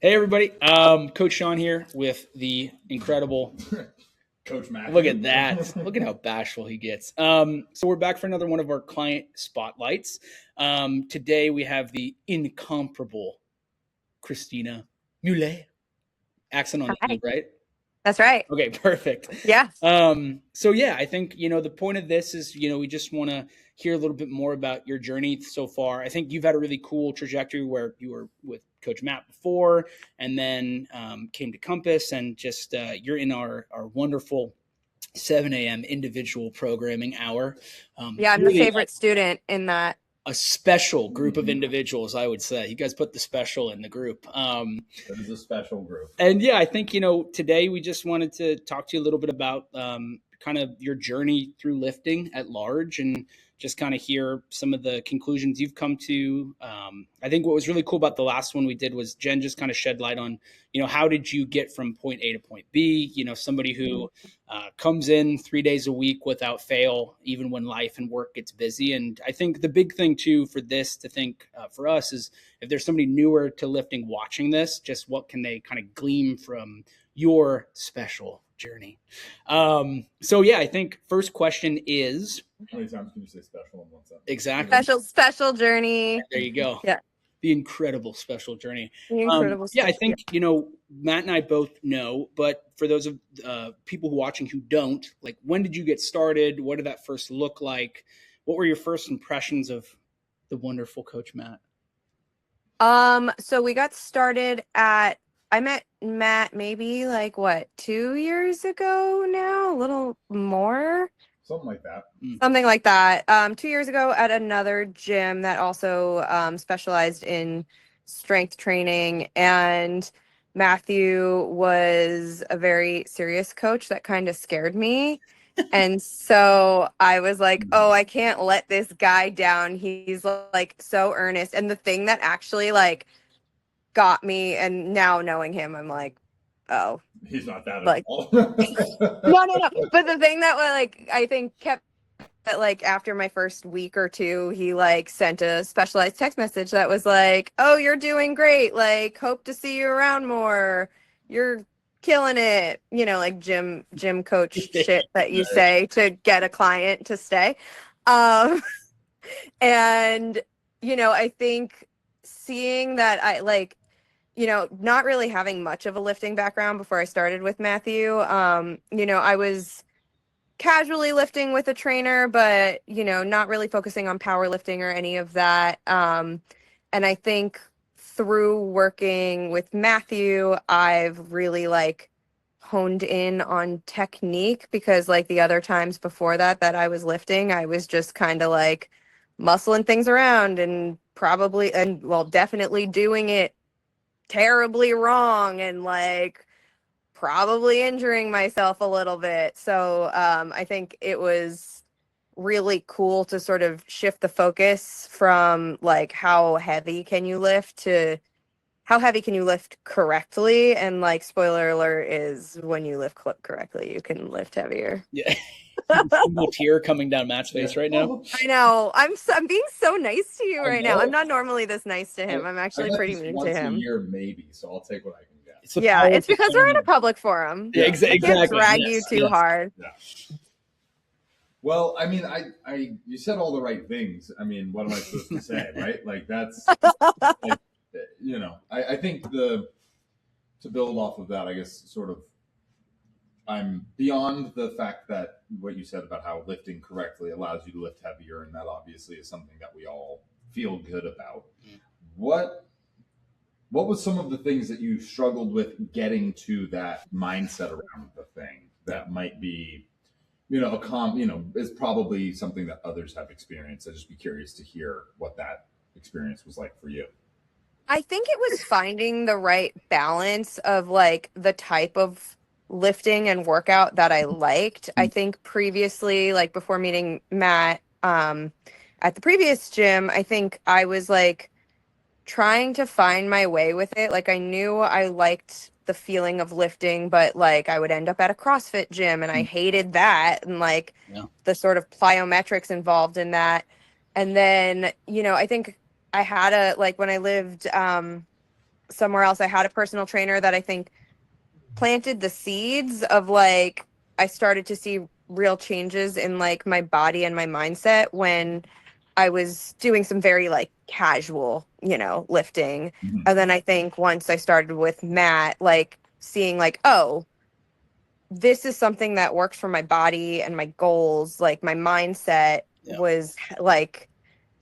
Hey everybody, Coach Sean here with the incredible Coach Matthew. Look at that. Look at how bashful he gets. So we're back for another one of our client spotlights. Today we have the incomparable Christina Mule. Accent on the E, Hi. right? That's right. Okay, perfect. Yeah. So yeah, I think, the point of this is, we just want to hear a little bit more about your journey so far. I think you've had a really cool trajectory where you were with Coach Matt before, and then came to Compass, and just you're in our wonderful 7 a.m. individual programming hour. Yeah, I'm the Really favorite student in that. a special group of individuals, I would say. You guys put the special in the group. That is a special group. And yeah, I think, today we just wanted to talk to you a little bit about kind of your journey through lifting at large, and just kind of hear some of the conclusions you've come to. I think what was really cool about the last one we did was Jen just kind of shed light on, how did you get from point A to point B? Somebody who comes in 3 days a week without fail, even when life and work gets busy. And I think the big thing too for this to think for us is, if there's somebody newer to lifting watching this, just what can they kind of glean from your special journey? So yeah, I think first question is, how many times can you say special in one sentence? Exactly. Special journey. There you go. Yeah. The incredible special journey. The incredible Yeah, I special- think, Matt and I both know, but for those of people watching who don't, like, when did you get started? What did that first look like? What were your first impressions of the wonderful Coach Matt? So we got started I met Matt maybe 2 years ago now, a little more. Something like that. Something like that. 2 years ago at another gym that also specialized in strength training, and Matthew was a very serious coach that kind of scared me. And so I was like, oh, I can't let this guy down. He's like so earnest. And the thing that actually got me, and now knowing him, I'm like, oh, He's not that like, at all. no. But the thing that I think kept that after my first week or two, he sent a specialized text message that was like, oh, you're doing great. Hope to see you around more. You're killing it. Gym coach shit that you say to get a client to stay. And, I think seeing that not really having much of a lifting background before I started with Matthew, I was casually lifting with a trainer, but not really focusing on powerlifting or any of that. And I think through working with Matthew, I've really honed in on technique, because the other times before that I was lifting, I was just kind of muscling things around and definitely doing it terribly wrong, and probably injuring myself a little bit. So I think it was really cool to sort of shift the focus from how heavy can you lift to how heavy can you lift correctly. And spoiler alert is, when you lift correctly, you can lift heavier. Yeah. Single tear coming down Matt's face right now. I know. I'm being so nice to you right now. I'm not normally this nice to him. I'm actually pretty mean to him. Once a year, maybe. So I'll take what I can get. It's because we're in a public forum. Yeah, exactly. I can't drag you too hard. Yeah. Well, I mean, you said all the right things. I mean, what am I supposed to say, right? That's, I think to build off of that, I guess, sort of, I'm beyond the fact that what you said about how lifting correctly allows you to lift heavier, and that obviously is something that we all feel good about. What was some of the things that you struggled with getting to that mindset around the thing that might be, is probably something that others have experienced? I'd just be curious to hear what that experience was like for you. I think it was finding the right balance of the type of lifting and workout that I liked. I think previously, before meeting Matt, at the previous gym, I think I was trying to find my way with it. I knew I liked the feeling of lifting, but I would end up at a CrossFit gym, and I hated that, and the sort of plyometrics involved in that. And then, I think I had when I lived somewhere else. I had a personal trainer that I think planted the seeds of like, I started to see real changes in like my body and my mindset when I was doing some very like casual, lifting. Mhm. And then I think once I started with Matt, like seeing like, oh, this is something that works for my body and my goals. Like my mindset was like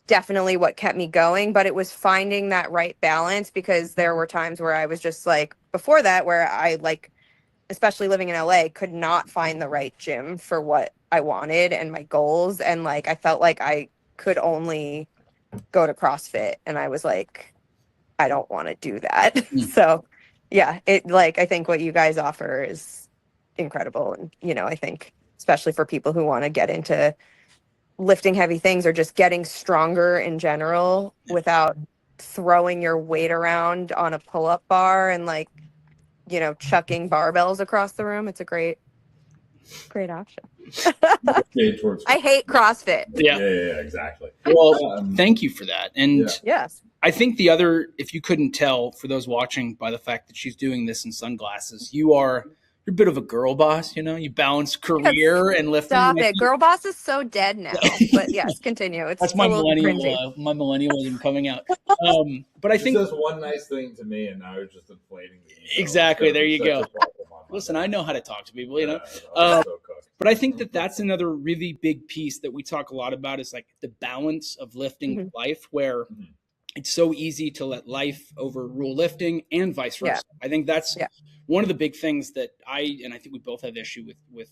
definitely what kept me going, but it was finding that right balance, because there were times where I was just like, before that, where I like, especially living in LA, could not find the right gym for what I wanted and my goals. And like, I felt like I could only go to CrossFit. And I was like, I don't want to do that. So yeah, it like, I think what you guys offer is incredible. And, I think especially for people who want to get into lifting heavy things or just getting stronger in general without throwing your weight around on a pull-up bar and like, chucking barbells across the room. It's a great option. I hate CrossFit. Yeah, exactly. Well, thank you for that. And yes, I think the other, if you couldn't tell for those watching by the fact that she's doing this in sunglasses, you're a bit of a girl boss, you balance career and lifting. Stop it. Girl boss is so dead now. But yes, continue. It's that's my millennialism coming out. But I think says one nice thing to me, and now you're just inflating the ego. Exactly. There you go. Listen, I know how to talk to people, but I think that that's another really big piece that we talk a lot about is like the balance of lifting life, where it's so easy to let life overrule lifting and vice versa. I think that's one of the big things that I think we both have issue with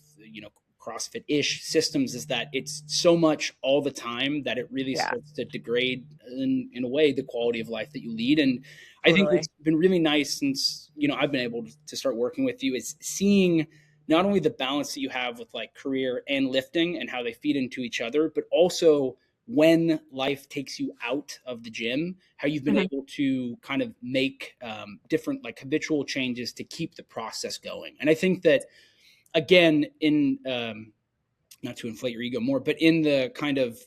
CrossFit-ish systems, is that it's so much all the time that it really starts to degrade in a way the quality of life that you lead. And I think what's been really nice since I've been able to start working with you is seeing not only the balance that you have with like career and lifting and how they feed into each other, but also when life takes you out of the gym, how you've been able to kind of make different like habitual changes to keep the process going. And I think that, again, in not to inflate your ego more, but in the kind of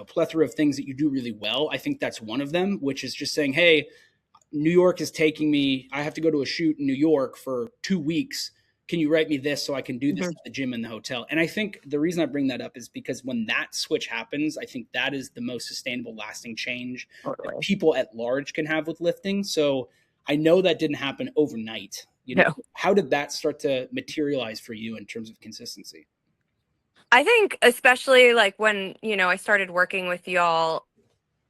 plethora of things that you do really well, I think that's one of them, which is just saying, hey, New York is taking me, I have to go to a shoot in New York for 2 weeks. Can you write me this so I can do this at the gym and the hotel? And I think the reason I bring that up is because when that switch happens, I think that is the most sustainable, lasting change that people at large can have with lifting. So I know that didn't happen overnight. How did that start to materialize for you in terms of consistency? I think especially like when, I started working with y'all,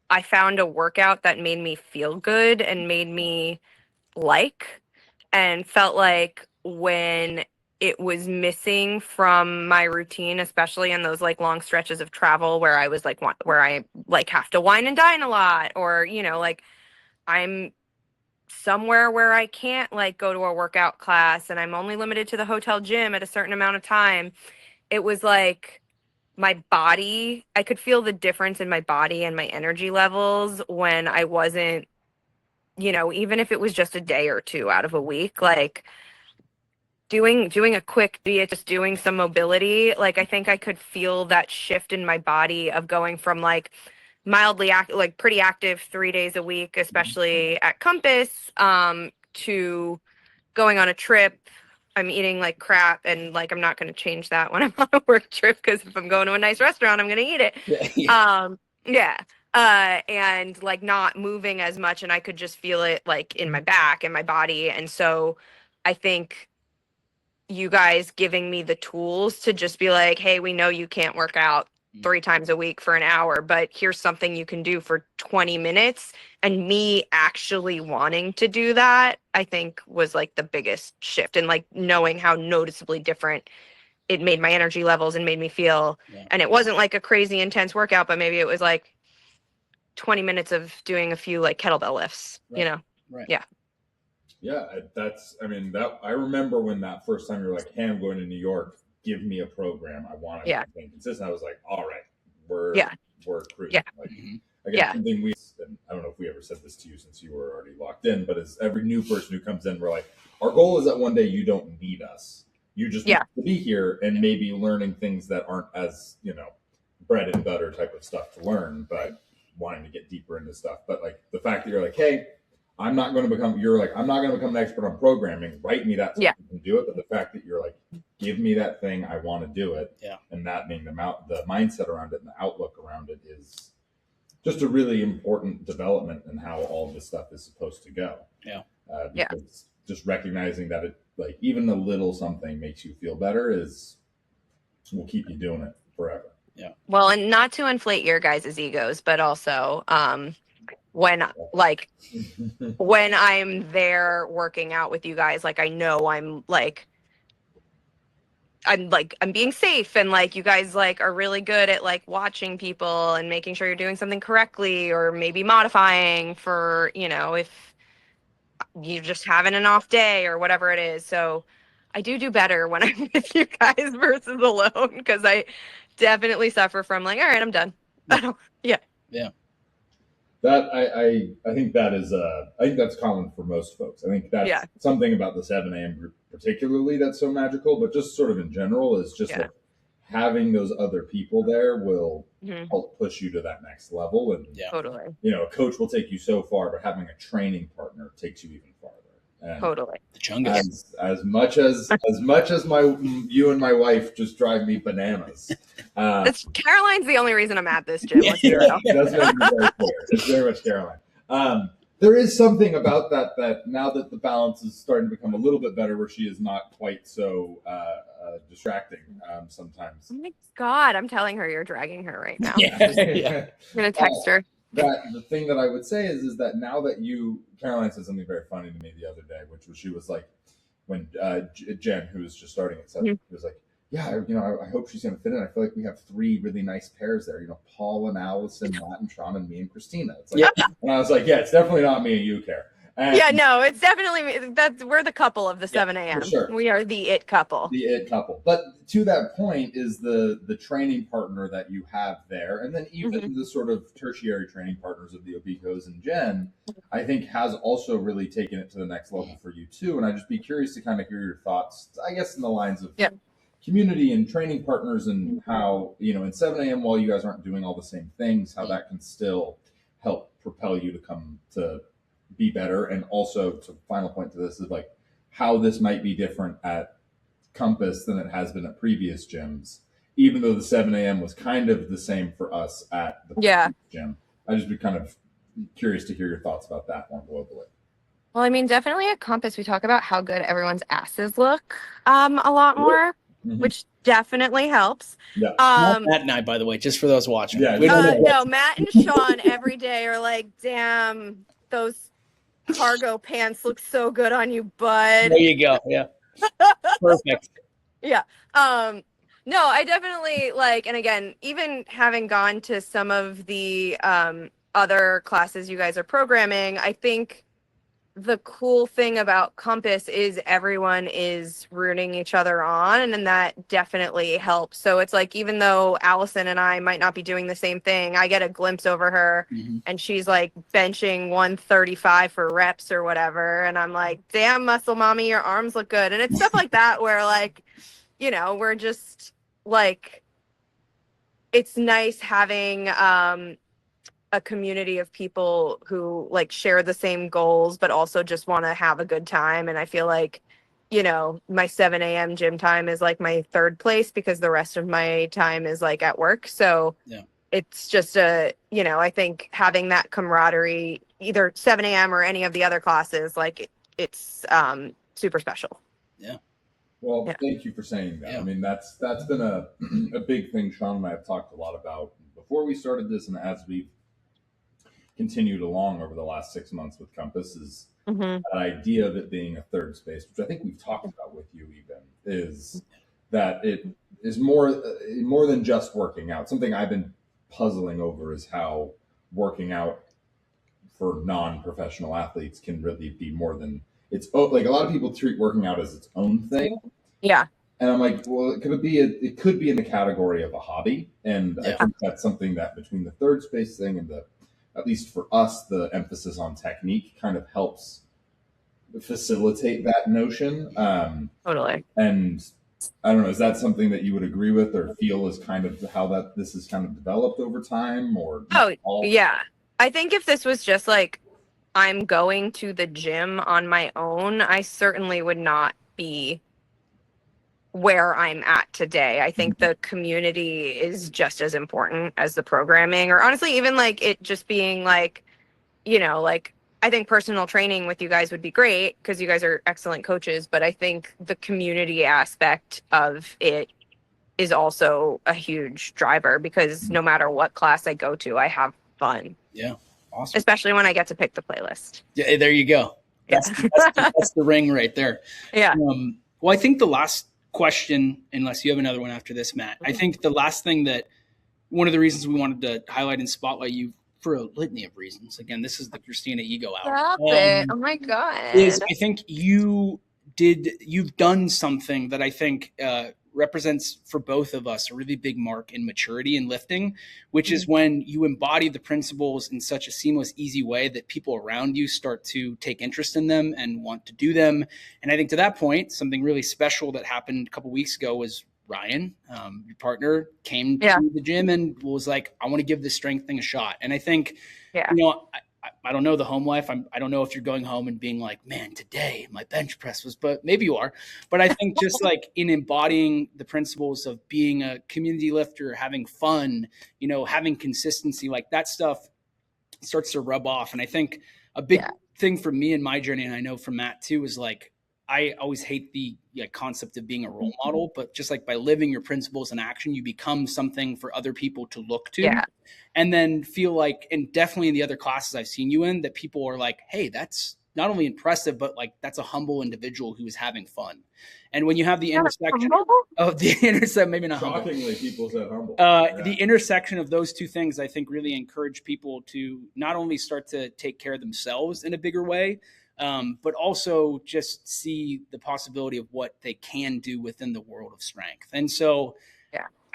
I found a workout that made me feel good and made me and felt like when it was missing from my routine, especially in those like long stretches of travel where I was like, where I like have to wine and dine a lot, or, like I'm somewhere where I can't like go to a workout class and I'm only limited to the hotel gym at a certain amount of time. It was like my body, I could feel the difference in my body and my energy levels when I wasn't, even if it was just a day or two out of a week, like doing a quick, just doing some mobility. Like, I think I could feel that shift in my body of going from like mildly like pretty active 3 days a week, especially at Compass, to going on a trip. I'm eating like crap, and like I'm not going to change that when I'm on a work trip, because if I'm going to a nice restaurant, I'm going to eat it. And like not moving as much, and I could just feel it like in my back and my body. And so I think you guys giving me the tools to just be like, hey, we know you can't work out 3 times a week for an hour, but here's something you can do for 20 minutes. And me actually wanting to do that, I think was like the biggest shift, and like knowing how noticeably different it made my energy levels and made me feel. And it wasn't like a crazy intense workout, but maybe it was like 20 minutes of doing a few like kettlebell lifts, Yeah. Yeah, I remember when that first time you were like, hey, I'm going to New York, give me a program. I want to be consistent. I was like, all right, we're cruising. Yeah. Like, again, something and I don't know if we ever said this to you since you were already locked in, but as every new person who comes in, we're like, our goal is that one day you don't need us. You just need to be here and maybe learning things that aren't as, bread and butter type of stuff to learn, but wanting to get deeper into stuff. But like the fact that you're like, hey, I'm not going to become, you're like, I'm not going to become an expert on programming. Write me that so Yeah. I can do it. But the fact that you're like, give me that thing, I want to do it. Yeah. And that being the mindset around it and the outlook around it is just a really important development in how all this stuff is supposed to go. Yeah. Because just recognizing that it, like, even a little something makes you feel better will keep you doing it forever. Yeah. Well, and not to inflate your guys' egos, but also when I'm there working out with you guys, like I know I'm being safe, and like you guys like are really good at like watching people and making sure you're doing something correctly, or maybe modifying for, if you're just having an off day or whatever it is. So I do better when I'm with you guys versus alone, because I definitely suffer from like, all right, I'm done. Yeah. That I think that is I think that's common for most folks. I think that's something about the 7 a.m. group particularly that's so magical, but just sort of in general is just like having those other people there will help push you to that next level. And totally, a coach will take you so far, but having a training partner takes you even farther. And totally. The Chungus. As much as you and my wife just drive me bananas. Caroline's the only reason I'm at this gym. Let's be real. That's very clear. It's very much Caroline. There is something about that now that the balance is starting to become a little bit better, where she is not quite so distracting sometimes. Oh my God, I'm telling her you're dragging her right now. Yeah. I'm gonna text her. The thing that I would say is that now that Caroline said something very funny to me the other day, which was she was like, when Jen, who was just starting at 7, was like, yeah, I hope she's going to fit in. I feel like we have 3 really nice pairs there. Paul and Allison, Matt and Sean, and me and Christina. It's like, and I was like, yeah, it's definitely not me and you, Care. And no, it's definitely we're the couple of the 7 a.m. Sure. We are the it couple. The it couple. But to that point is the training partner that you have there, and then even the sort of tertiary training partners of the Obicos and Jen, I think has also really taken it to the next level for you too. And I'd just be curious to kind of hear your thoughts, I guess, in the lines of community and training partners, and how, in 7 a.m. while you guys aren't doing all the same things, how that can still help propel you to come to be better. And also, to final point to this is like how this might be different at Compass than it has been at previous gyms, even though the 7 a.m. was kind of the same for us at the gym. I'd just be kind of curious to hear your thoughts about that more globally. Well, I mean, definitely at Compass, we talk about how good everyone's asses look a lot more, which definitely helps. Yeah. Matt and I, by the way, just for those watching. Yeah. No, Matt and Sean every day are like, damn, those cargo pants look so good on you, bud. There you go. Yeah. Perfect. Yeah. No, I definitely and again, even having gone to some of the other classes you guys are programming, I think the cool thing about Compass is everyone is rooting each other on, and that definitely helps. So it's like, even though Allison and I might not be doing the same thing, I get a glimpse over her and she's like benching 135 for reps or whatever, and I'm like, damn, muscle mommy, your arms look good. And it's stuff like that where we're just like, it's nice having a community of people who share the same goals, but also just want to have a good time. And I feel like, my 7 a.m. gym time is like my third place, because the rest of my time is at work. So it's just I think having that camaraderie, either 7 a.m. or any of the other classes, it's super special. Yeah. Well, thank you for saying that. I mean, that's been a big thing Sean and I have talked a lot about before we started this, and as we've continued along over the last 6 months with Compass, is that idea of it being a third space, which I think we've talked about with you even, is that it is more than just working out. Something I've been puzzling over is how working out for non-professional athletes can really be more than it's like a lot of people treat working out as its own thing. Yeah. And I'm like, well, it could be in the category of a hobby. And I think that's something that between the third space thing and at least for us, the emphasis on technique kind of helps facilitate that notion. Totally. And I don't know, is that something that you would agree with or feel is kind of how this is kind of developed over time? Or yeah. I think if this was just I'm going to the gym on my own, I certainly would not be where I'm at today. I think the community is just as important as the programming, or honestly, even like it just being like, like I think personal training with you guys would be great because you guys are excellent coaches, but I think the community aspect of it is also a huge driver because no matter what class I go to, I have fun. Yeah. Awesome. Especially when I get to pick the playlist. Yeah, there you go. That's the ring right there. Yeah. Well, I think the last question, unless you have another one after this, Matt, I think the last thing that one of the reasons we wanted to highlight and spotlight you for a litany of reasons. Again, this is the Christina ego hour. Stop it. Oh my God. Is I think you've done something that I think represents for both of us a really big mark in maturity in lifting, which is when you embody the principles in such a seamless, easy way that people around you start to take interest in them and want to do them. And I think to that point, something really special that happened a couple weeks ago was Ryan, your partner, came to the gym and was like, I want to give this strength thing a shot. And I think, I don't know the home life. I don't know if you're going home and being like, man, today my bench press was, but maybe you are. But I think just like in embodying the principles of being a community lifter, having fun, having consistency, like that stuff starts to rub off. And I think a big thing for me in my journey, and I know for Matt too, is like, I always hate the concept of being a role model, but just like by living your principles in action, you become something for other people to look to. Yeah. And then feel like, and definitely in the other classes I've seen you in, that people are like, hey, that's not only impressive, but like that's a humble individual who is having fun. And when you have the intersection of maybe not shockingly, humble. People said humble. The intersection of those two things, I think, really encourage people to not only start to take care of themselves in a bigger way, but also just see the possibility of what they can do within the world of strength. And so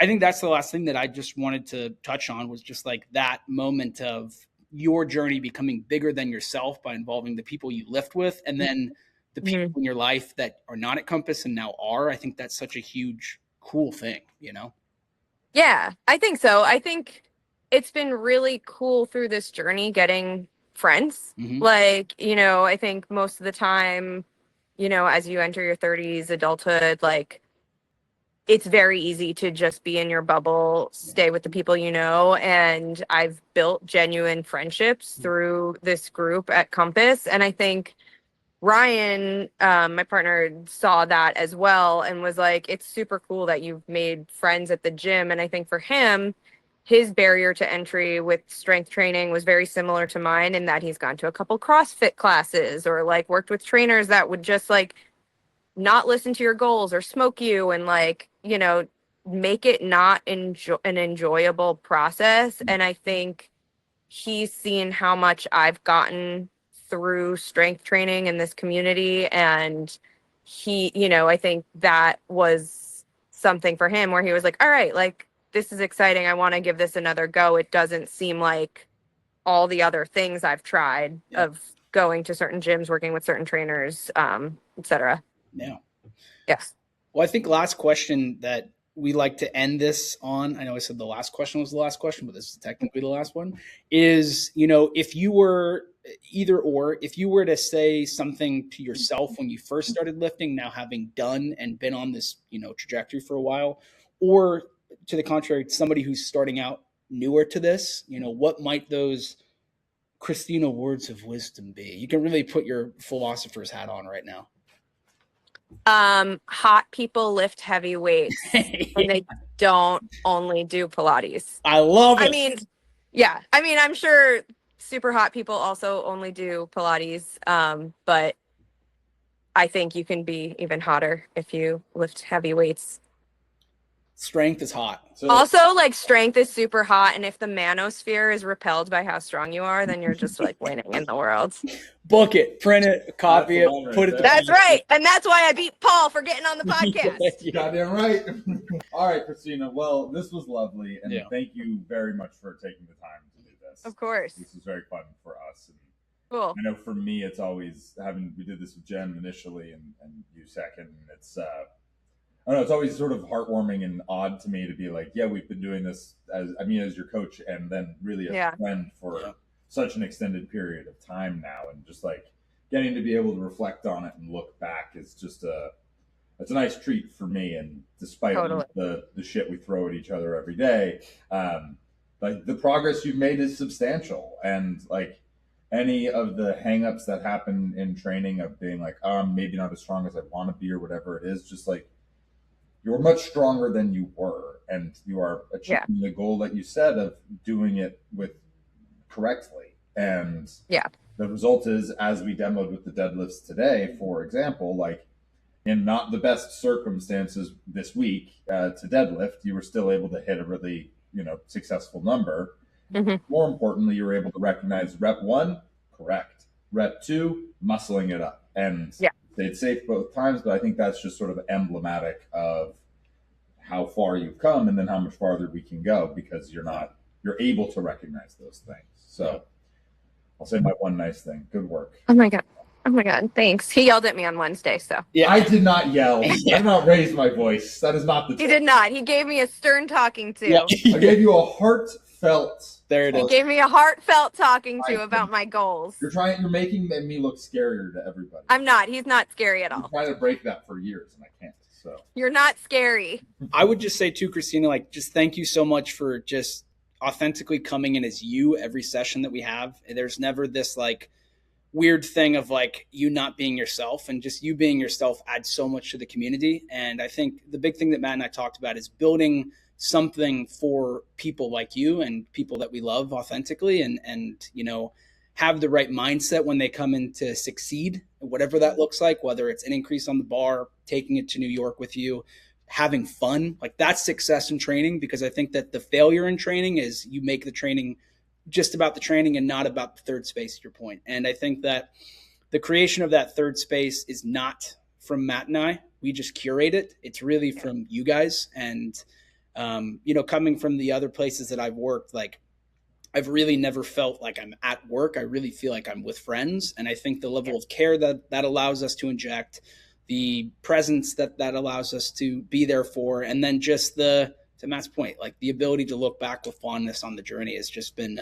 I think that's the last thing that I just wanted to touch on, was just like that moment of your journey becoming bigger than yourself by involving the people you lift with, and then the people in your life that are not at Compass and now are. I think that's such a huge, cool thing, Yeah, I think so. I think it's been really cool through this journey getting friends. Like, I think most of the time, as you enter your 30s, adulthood, like it's very easy to just be in your bubble, stay with the people you know. And I've built genuine friendships through this group at Compass. And I think Ryan, my partner, saw that as well and was like, it's super cool that you've made friends at the gym. And I think for him, his barrier to entry with strength training was very similar to mine, in that he's gone to a couple CrossFit classes or like worked with trainers that would just like not listen to your goals or smoke you and like, make it not an enjoyable process. And I think he's seen how much I've gotten through strength training in this community. And he, I think that was something for him where he was like, all right, like, this is exciting. I want to give this another go. It doesn't seem like all the other things I've tried of going to certain gyms, working with certain trainers, etc. Yeah. Yes. Well, I think last question that we like to end this on, I know I said the last question was the last question, but this is technically the last one, is, if you were if you were to say something to yourself when you first started lifting, now having done and been on this, trajectory for a while, or to the contrary, somebody who's starting out newer to this, what might those Christina words of wisdom be? You can really put your philosopher's hat on right now. Hot people lift heavy weights and they don't only do Pilates. I love it. I mean, I'm sure super hot people also only do Pilates. But I think you can be even hotter if you lift heavy weights. Strength is hot. So, also, like, strength is super hot, and if the manosphere is repelled by how strong you are, then you're just like winning in the world. Book it, print it, copy it, put it. That's right, and that's why I beat Paul for getting on the podcast. Goddamn right. All right, Christina. Well, this was lovely, and thank you very much for taking the time to do this. Of course, this was very fun for us. And cool. I know for me, it's always we did this with Jen initially, and you second, and it's. I don't know, it's always sort of heartwarming and odd to me to be like, we've been doing this as your coach and then really as a friend for such an extended period of time now, and just like getting to be able to reflect on it and look back is just it's a nice treat for me. And despite Totally. the shit we throw at each other every day, like the progress you've made is substantial. And like any of the hangups that happen in training of being like, oh, I'm maybe not as strong as I want to be or whatever it is, just like you're much stronger than you were, and you are achieving the goal that you set of doing it with correctly. And the result is, as we demoed with the deadlifts today, for example, like in not the best circumstances this week to deadlift, you were still able to hit a really, successful number. More importantly, you were able to recognize rep 1, correct. Rep 2, muscling it up. And stayed safe both times, but I think that's just sort of emblematic of how far you've come and then how much farther we can go, because you're able to recognize those things. So I'll say my one nice thing. Good work. Oh my God. Thanks. He yelled at me on Wednesday, so. Yeah, I did not yell. I did not raise my voice. That is not the He did not. He gave me a stern talking to. Yeah. I gave you a heartfelt. There it is. He gave me a heartfelt talking to about my goals. You're making me look scarier to everybody. I'm not. He's not scary at all. I'm trying to break that for years, and I can't. So you're not scary. I would just say too, Christina, like, just thank you so much for just authentically coming in as you every session that we have. There's never this like weird thing of like you not being yourself, and just you being yourself adds so much to the community. And I think the big thing that Matt and I talked about is building something for people like you and people that we love authentically, and have the right mindset when they come in to succeed, whatever that looks like, whether it's an increase on the bar, taking it to New York with you, having fun. Like, that's success in training, because I think that the failure in training is you make the training just about the training and not about the third space, to your point. And I think that the creation of that third space is not from Matt and I. We just curate it. It's really from you guys. And, coming from the other places that I've worked, like, I've really never felt like I'm at work. I really feel like I'm with friends. And I think the level of care that allows us to inject, the presence that allows us to be there for, and then just to Matt's point, like the ability to look back with fondness on the journey has just been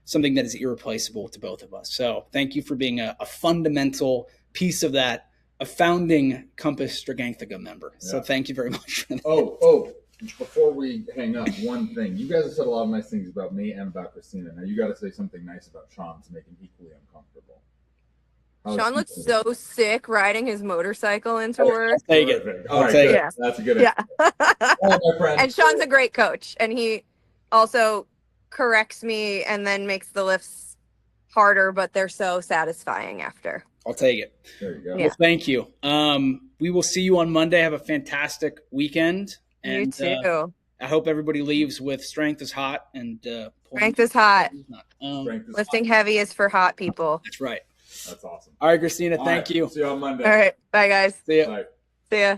something that is irreplaceable to both of us. So thank you for being a fundamental piece of that, a founding Compass Strengthicum member. Yeah. So thank you very much for that. Oh, before we hang up, one thing. You guys have said a lot of nice things about me and about Christina. Now you got to say something nice about Sean to make him equally uncomfortable. Sean looks so sick riding his motorcycle into work. I'll take it. I'll take it. Yeah. That's a good idea. My friend. And Sean's a great coach, and he also corrects me and then makes the lifts harder, but they're so satisfying after. I'll take it. There you go. Well, thank you. We will see you on Monday. Have a fantastic weekend. And, you too. I hope everybody leaves with strength is hot and strength is hot. Lifting hot. Heavy is for hot people. That's right. That's awesome. All right, Christina. Thank you. See you on Monday. All right. Bye, guys. See ya. Bye. See ya.